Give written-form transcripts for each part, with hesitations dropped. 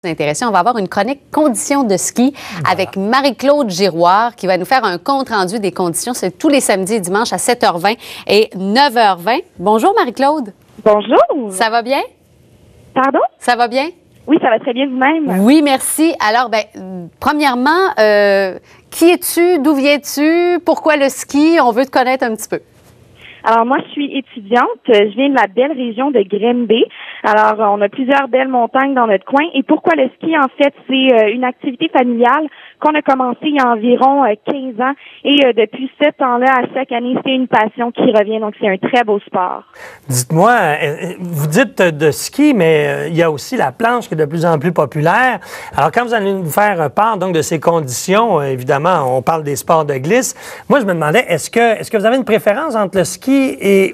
Intéressant. On va avoir une chronique conditions de ski avec Marie-Claude Giroir qui va nous faire un compte-rendu des conditions. C'est tous les samedis et dimanches à 7h20 et 9h20. Bonjour Marie-Claude. Bonjour. Ça va bien? Pardon? Ça va bien? Oui, ça va très bien vous-même. Oui, merci. Alors, premièrement, qui es-tu? D'où viens-tu? Pourquoi le ski? On veut te connaître un petit peu. Alors, moi, je suis étudiante. Je viens de la belle région de Granby. Alors, on a plusieurs belles montagnes dans notre coin. Et pourquoi le ski? En fait, c'est une activité familiale qu'on a commencé il y a environ 15 ans. Et depuis ce temps-là, à chaque année, c'est une passion qui revient. Donc, c'est un très beau sport. Dites-moi, vous dites de ski, mais il y a aussi la planche qui est de plus en plus populaire. Alors, quand vous allez nous faire part donc de ces conditions, évidemment, on parle des sports de glisse. Moi, je me demandais, est-ce que vous avez une préférence entre le ski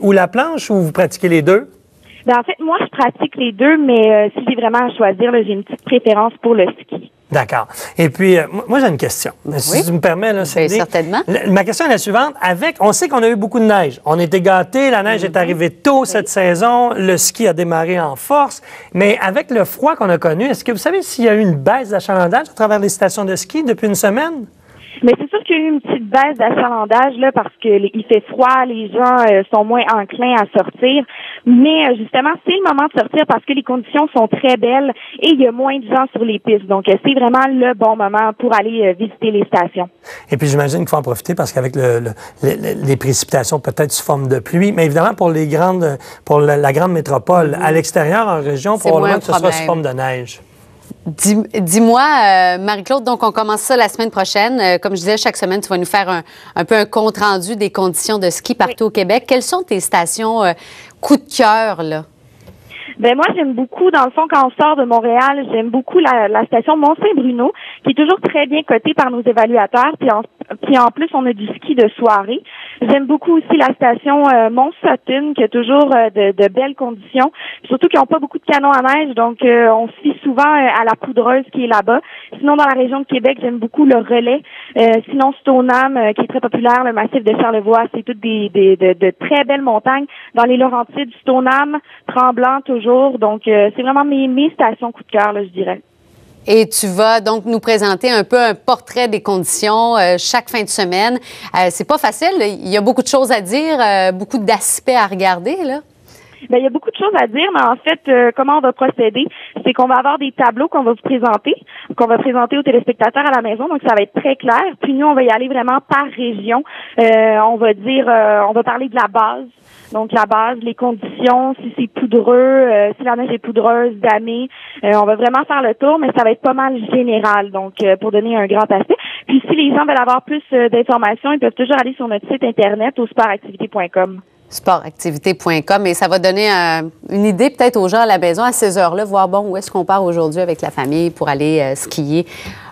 ou la planche, ou vous pratiquez les deux? Ben, en fait, moi, je pratique les deux, mais si j'ai vraiment à choisir, là, j'ai une petite préférence pour le ski. D'accord. Et puis, moi, j'ai une question. Oui. Si tu me permets, là, Bien, certainement. Ma question est la suivante. On sait qu'on a eu beaucoup de neige. On était gâtés. La neige est arrivée tôt cette saison. Le ski a démarré en force. Mais avec le froid qu'on a connu, est-ce que vous savez s'il y a eu une baisse d'achalandage à travers les stations de ski depuis une semaine? Mais c'est sûr qu'il y a eu une petite baisse d'achalandage là parce que il fait froid, les gens sont moins enclins à sortir. Mais justement, c'est le moment de sortir parce que les conditions sont très belles et il y a moins de gens sur les pistes. Donc, c'est vraiment le bon moment pour aller visiter les stations. Et puis, j'imagine qu'il faut en profiter parce qu'avec les précipitations peut-être sous forme de pluie, mais évidemment, pour la grande métropole, à l'extérieur, en région, probablement que ce soit sous forme de neige. Dis-moi, Marie-Claude, donc on commence ça la semaine prochaine. Comme je disais, chaque semaine, tu vas nous faire un peu un compte-rendu des conditions de ski partout au Québec. Quelles sont tes stations coup de cœur, là? Ben moi, j'aime beaucoup, dans le fond, quand on sort de Montréal, j'aime beaucoup la station Mont-Saint-Bruno, qui est toujours très bien cotée par nos évaluateurs, puis en plus, on a du ski de soirée. J'aime beaucoup aussi la station Mont-Sutton, qui a toujours de belles conditions, surtout qu'ils n'ont pas beaucoup de canons à neige, donc on se fie souvent à la poudreuse qui est là-bas. Sinon, dans la région de Québec, j'aime beaucoup le Relais. Sinon, Stoneham, qui est très populaire, le massif de Charlevoix, c'est toutes de très belles montagnes. Dans les Laurentides, Stoneham, Tremblant, toujours. Donc, c'est vraiment mes stations coup de cœur, là, je dirais. Et tu vas donc nous présenter un peu un portrait des conditions chaque fin de semaine. C'est pas facile, il y a beaucoup de choses à dire, beaucoup d'aspects à regarder, là. Bien, il y a beaucoup de choses à dire, mais en fait, comment on va procéder, c'est qu'on va avoir des tableaux qu'on va vous présenter, qu'on va présenter aux téléspectateurs à la maison, donc ça va être très clair. Puis nous, on va y aller vraiment par région. On va parler de la base. Donc, la base, les conditions, si c'est poudreux, si la neige est poudreuse, damée. On va vraiment faire le tour, mais ça va être pas mal général, donc pour donner un grand aspect. Puis, si les gens veulent avoir plus d'informations, ils peuvent toujours aller sur notre site Internet au sportactivité.com. Sportactivité.com, et ça va donner une idée peut-être aux gens à la maison à ces heures-là, voir où est-ce qu'on part aujourd'hui avec la famille pour aller skier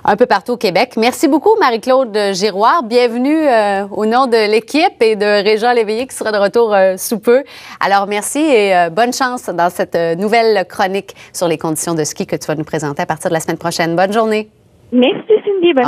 un peu partout au Québec. Merci beaucoup, Marie-Claude Giroir. Bienvenue au nom de l'équipe et de Régent Léveillé qui sera de retour sous peu. Alors, merci et bonne chance dans cette nouvelle chronique sur les conditions de ski que tu vas nous présenter à partir de la semaine prochaine. Bonne journée. Merci, Cindy. Bonne